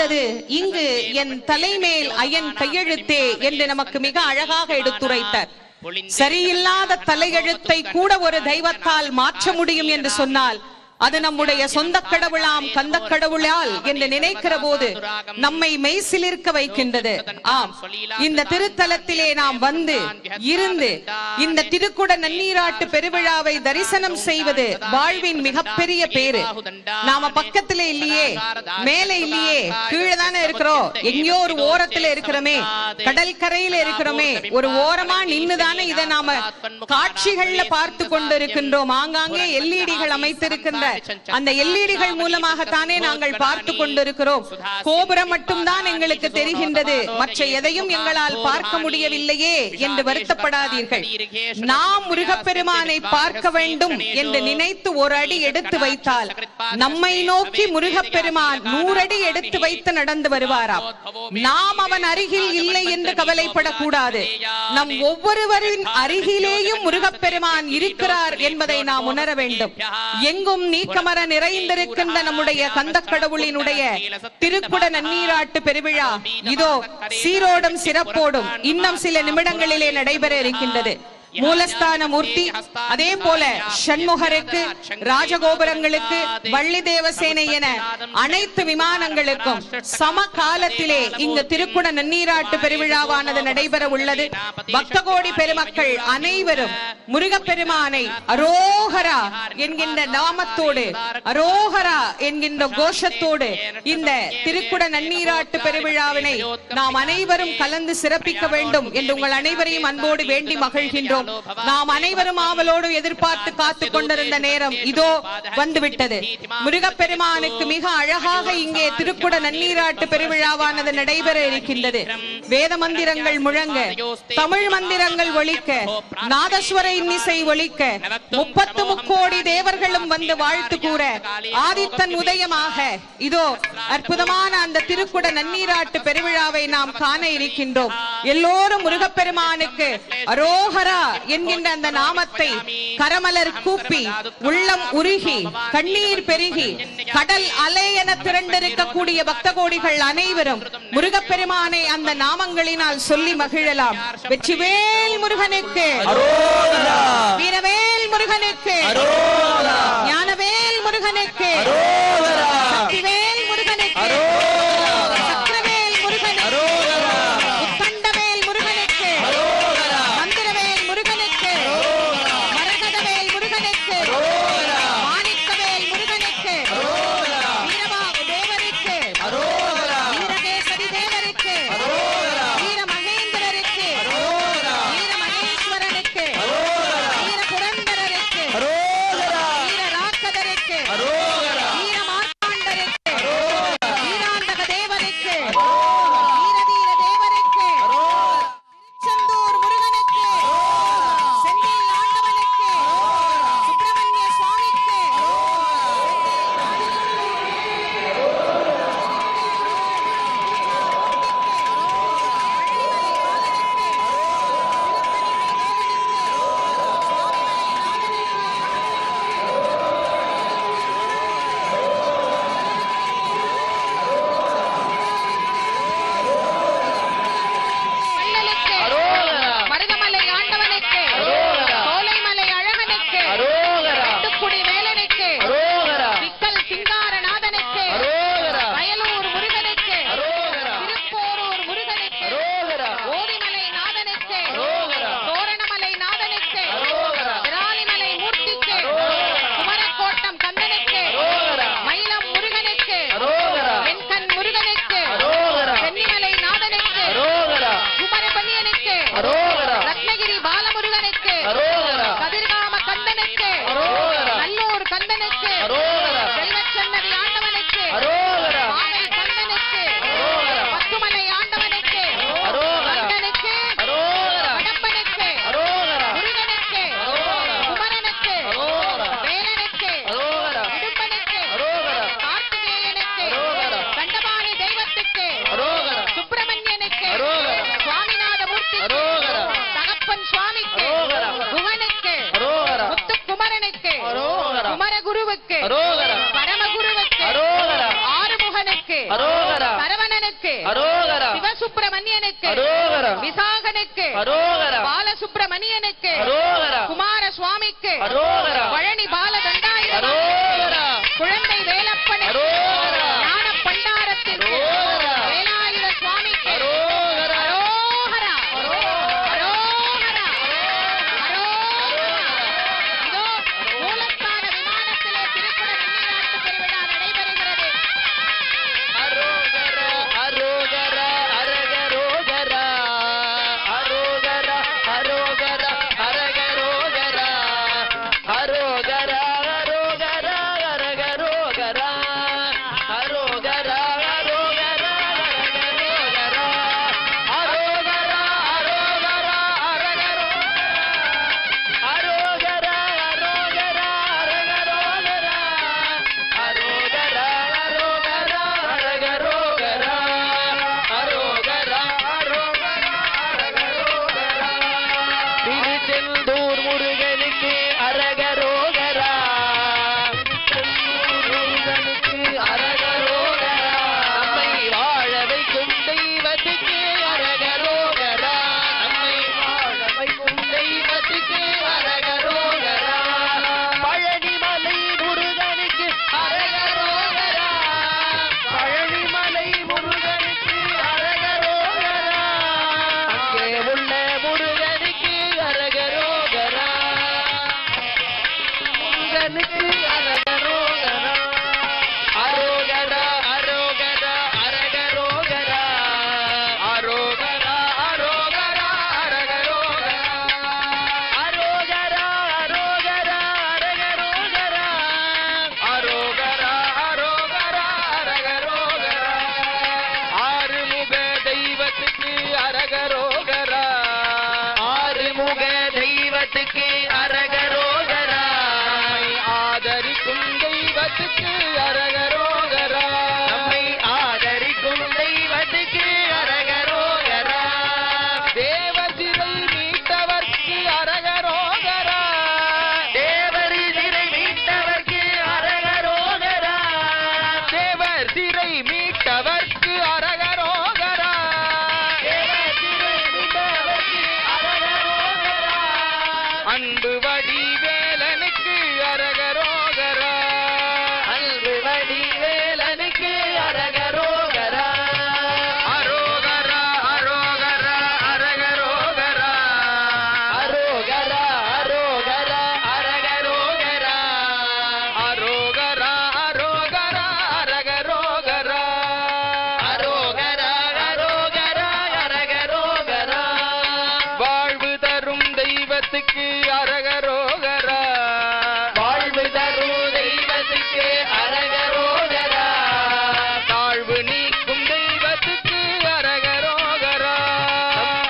உள்ளது இங்கு என் தலைமேல் அயன் கையெழுத்தே என்று நமக்கு மிக அழகாக எடுத்துரைத்தார். சரியில்லாத தலையெழுத்தை கூட ஒரு தெய்வத்தால் மாற்ற முடியும் என்று சொன்னால் அது நம்முடைய சொந்த கடவுளாம் கந்த கடவுளால் என்று நினைக்கிற போது நம்மை மெய்சிலிருக்க வைக்கின்றது. ஆம், இந்த திருத்தலத்திலே நாம் வந்து இருந்து இந்த திருக்குட நன்னீராட்டு பெருவிழாவை தரிசனம் செய்வது வாழ்வின் மிகப்பெரிய பேரு. நாம பக்கத்திலே இல்லையே, மேலே இல்லையே, கீழே தானே இருக்கிறோம், எங்கேயோ ஒரு ஓரத்துல இருக்கிறோமே, கடல் கரையில இருக்கிறோமே, ஒரு ஓரமா நின்னுதானே இதை நாம காட்சிகள்ல பார்த்து கொண்டு இருக்கின்றோம். ஆங்காங்கே எல்இடிகள் அமைத்திருக்கின்ற அந்த எல்இடிகள் மூலமாகத்தானே நாங்கள் பார்த்து கொண்டிருக்கிறோம். கோபுரம் மட்டும்தான் எங்களுக்கு தெரிகின்றது, மற்ற எதையும் எங்களால் பார்க்க முடியவில்லையே என்று வருத்தப்படாதீர்கள். நாம் முருகப்பெருமானை பார்க்க வேண்டும் என்று நினைத்து ஒரு அடி எடுத்து வைத்தால் நம்மை நோக்கி முருகப்பெருமான் 100 அடி எடுத்து வைத்து நடந்து வருவாராம். நாம் அவன் அருகில் இல்லை என்று கவலைப்படக்கூடாது. நம் ஒவ்வொருவரின் அருகிலேயும் முருகப்பெருமான் இருக்கிறார் என்பதை நாம் உணர வேண்டும். எங்கும் நீக்கமர நிறைந்திருக்கின்ற நம்முடைய கந்த கடவுளினுடைய திருக்குட நன்னீராட்டு பெருவிழா இதோ சீரோடும் சிறப்போடும் இன்னும் சில நிமிடங்களிலே நடைபெற இருக்கின்றது. மூலஸ்தான மூர்த்தி, அதே போல ஷண்முகருக்கு, ராஜகோபுரங்களுக்கு, வள்ளி தேவசேனை என அனைத்து விமானங்களுக்கும் சம காலத்திலே இங்கு திருக்குட நன்னீராட்டு பெருவிழாவானது நடைபெற உள்ளது. பக்த கோடி பெருமக்கள் அனைவரும் முருகப்பெருமானை அரோகரா என்கின்ற நாமத்தோடு, அரோகரா என்கின்ற கோஷத்தோடு இந்த திருக்குட நன்னீராட்டு பெருவிழாவினை நாம் அனைவரும் கலந்து சிறப்பிக்க வேண்டும் என்று உங்கள் அனைவரையும் அன்போடு வேண்டி மகிழ்கின்றோம். நாம் அனைவரும் ஆவலோடு எதிர்பார்த்து காத்து கொண்டிருந்த நேரம் இதோ வந்துவிட்டது. முருகப்பெருமானுக்கு மிக அழகாக இங்கே திருக்குட நன்னீராட்டு பெருவிழாவானது நடைபெற இருக்கின்றது. வேத மந்திரங்கள் முழங்க, தமிழ் மந்திரங்கள் ஒலிக்க, நாதஸ்வர இன்னிசை ஒலிக்க, 33 கோடி தேவர்களும் வந்து வாழ்த்து கூற, ஆதித்தன் உதயமாக இதோ அற்புதமான அந்த திருக்குட நன்னீராட்டு பெருவிழாவை நாம் காண இருக்கின்றோம். எல்லோரும் முருகப்பெருமானுக்கு அரோகரா என்கின்ற அந்த நாமத்தை கரமலர் கூப்பி, உள்ளம் உருகி, கண்ணீர் பெருகி, கடல் அலை என திரண்டிருக்கக்கூடிய பக்த கோடிகள் அனைவரும் முருகப்பெருமானை அந்த நாமங்களினால் சொல்லி மகிழலாம். வெற்றிவேல் முருகனுக்கு, வீரவேல் முருகனுக்கு, ஞானவேல் முருகனுக்கு, சக்திவேல் முருகனுக்கு, சக்கரவேல் முருகனுக்கு, உத்தண்டவேல் முருகனுக்கு, மந்திரவேல் முருகனுக்கு, மரகதவேல் முருகனுக்கு, மாணிக்கவேல் முருகனுக்கு, வீரபாகு தேவருக்கு, வீரகேசரி தேவருக்கு, வீரமகேந்திரருக்கு, வீரமகேஸ்வரனுக்கு, வீரபுரந்தரருக்கு, வீரராக்கதருக்கு, வீரமார்த்தாண்டருக்கு, முருகனுக்கு அரோகரா, சிவசுப்பிரமணியனுக்கு அரோகரா, விசாகனுக்கு அரோகரா, பாலசுப்பிரமணியனுக்கு அரோகரா, குமார சுவாமிக்கு அரோகரா, பழனி பாலதண்டாயுதபாணிக்கு அரோகரா, குழந்தை வேலப்பனுக்கு அரோகரா, ஞான பண்டாரத்திற்கு அரோகரா, வேலாயுத சுவாமிக்கு அரோகரா, அரோகரா, அரோகரா, அரோகரா. இதோ மூலஸ்தான விமானத்திலே திருக்குட வெண்ணீராட்டு பெருவிழா நடைபெறுகிறது. அரோகரா, அரோகரா, அரகரோகரா, அரோகரா, அரோகரா, அரகரோகரா, அரோகரா, அரோகரா, அரகரோகரா, அரோகரா, அரோகரா, அரகரோகரா, அரோகரா, அரோகரா, அரகரோகரா, அரோகரா, அரோகரா, அரகரோகரா, அரோகரா, அரோகரா, அரகரோகரா, அரோகரா, அரோகரா, அரகரோகரா. திருச்செந்தூர் முருகனுக்கு அரகரோகரா, முருகனுக்கு அரகரோகரா, நம்மை வாழ வைக்கும் தெய்வத்துக்கு அரகரோகரா, நம்மை வாழ வைக்கும் தெய்வத்துக்கு அரகரோகரா, பழனிமலை முருகனுக்கு அரகரோகரா, பழனிமலை முருகனுக்கு அரகரோகரா, அங்கே உள்ள முருகனுக்கு அரகரோகரா, முருகனுக்கு அரகரோகரா, அரோகரா, அரோகரா, அரகரோகரா, அரோகரா, அரோகரா, அரகரோகரா, அரோகரா, அரோகரா, அரகரோகரா, அரோகரா, அரோகரா, அரகரோகரா, ஆறுமுக தெய்வத்துக்கு அரகரோகரா, ஆறுமுக தெய்வத்துக்கு அரகரோகரா, ஆதரிக்கும் தெய்வத்துக்கு அரகரோகரா, நம்மை ஆதரிக்கும் தெய்வத்துக்கு அரகரோகரா, தேவசிறை மீட்டவர்க்கு அரகரோகரா, தேவர் சிறை மீட்டவர்க்கு அரகரோகரா, தேவர் சிறை மீட்டவர்க்கு அரகரோகரா, தேவர் சிறை மீட்டவர்க்கு அரகரோகரா, அன்பு வடிவேலனுக்கு அரகரோகரா, அன்பு வடிவேலனுக்கு அரகரோகரா, அரோகரா, அரோகரா, அரகரோகரா, அரோகரா, அரோகரா, அரகரோகரா, அரோகரா, அரோகரா, அரகரோகரா, அரோகரா, அரோகரா, அரகரோகரா, வாழ்வு தரும் தெய்வத்துக்கு அரகரோகரா, வாழ்வு தரும் தெய்வத்துக்கு அரகரோகரா, தாழ்வு நீக்கும் தெய்வத்துக்கு அரகரோகரா,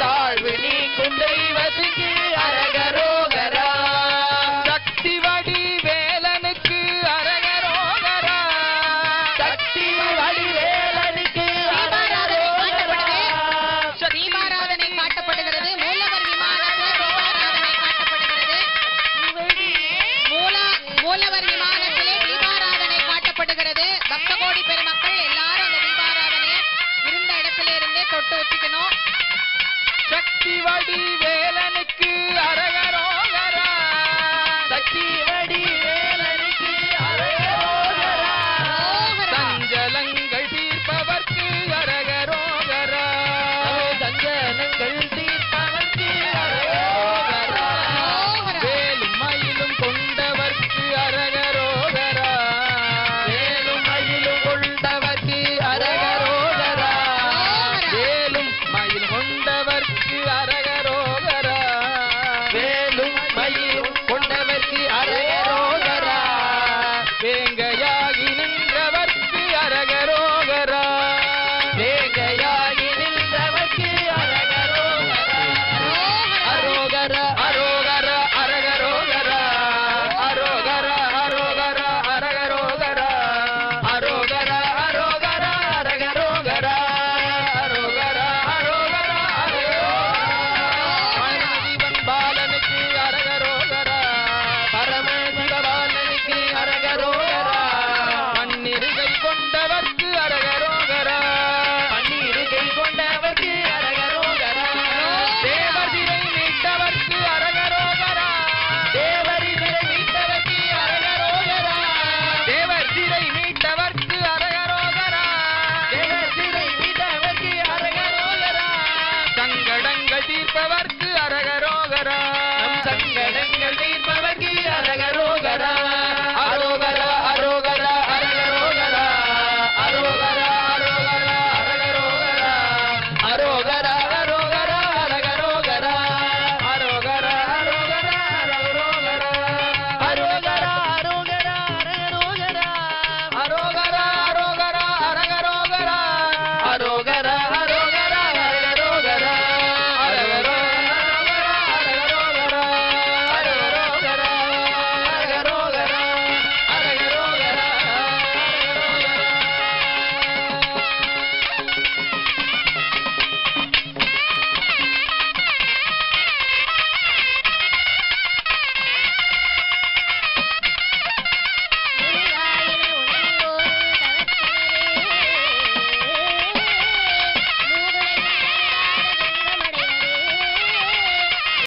தாழ்வு நீக்கும் தெய்வத்துக்கு அரகரோகரா, சக்தி வடிவேலனுக்கு அரகரோகரா, சக்தி வடிவேலனுக்கு அரகரோகரா, தீபாராதனை காட்டப்படுகிறது. மூலவர் விமானத்தில் தீபாராதனை காட்டப்படுகிறது. மூலவர் விமானத்திலே தீபாராதனை காட்டப்படுகிறது. பக்த கோடி பெருமக்கள் எல்லாரும் அந்த தீபாராதனையை இருந்த இடத்துல இருந்தே தொட்டு வச்சுக்கணும்.